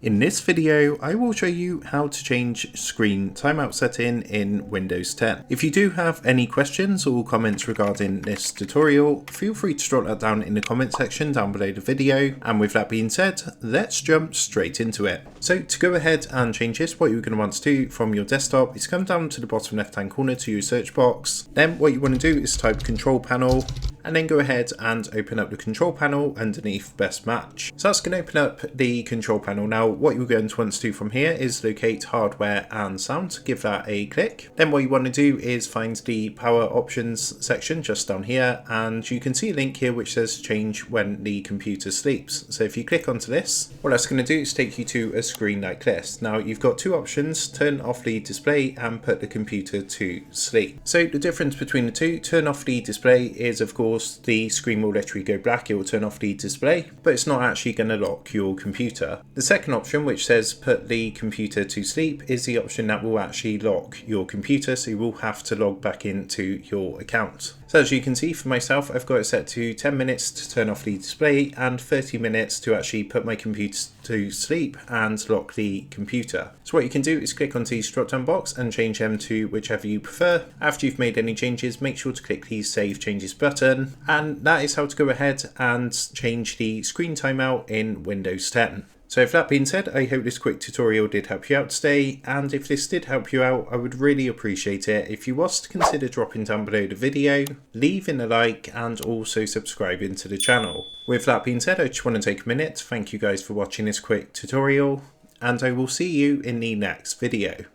In this video, I will show you how to change screen timeout setting in Windows 10. If you do have any questions or comments regarding this tutorial, feel free to drop that down in the comment section down below the video. And with that being said, let's jump straight into it. So to go ahead and change this, what you're going to want to do from your desktop is come down to the bottom left hand corner to your search box. Then what you want to do is type control panel, and then go ahead and open up the control panel underneath best match. So that's going to open up the control panel. Now what you're going to want to do from here is locate hardware and sound, give that a click. Then what you want to do is find the power options section just down here, and you can see a link here which says change when the computer sleeps. So if you click onto this, what that's going to do is take you to a screen like this. Now you've got two options: turn off the display and put the computer to sleep. So the difference between the two: turn off the display is of course the screen will literally go black, it will turn off the display, but it's not actually going to lock your computer. The second option, which says put the computer to sleep, is the option that will actually lock your computer, so you will have to log back into your account. So as you can see, for myself, I've got it set to 10 minutes to turn off the display and 30 minutes to actually put my computer to sleep and lock the computer. So what you can do is click onto the drop down box and change them to whichever you prefer. After you've made any changes, make sure to click the Save Changes button, and that is how to go ahead and change the screen timeout in Windows 10. So with that being said, I hope this quick tutorial did help you out today, and if this did help you out, I would really appreciate it if you was to consider dropping down below the video, leaving a like, and also subscribing to the channel. With that being said, I just want to take a minute to thank you guys for watching this quick tutorial, and I will see you in the next video.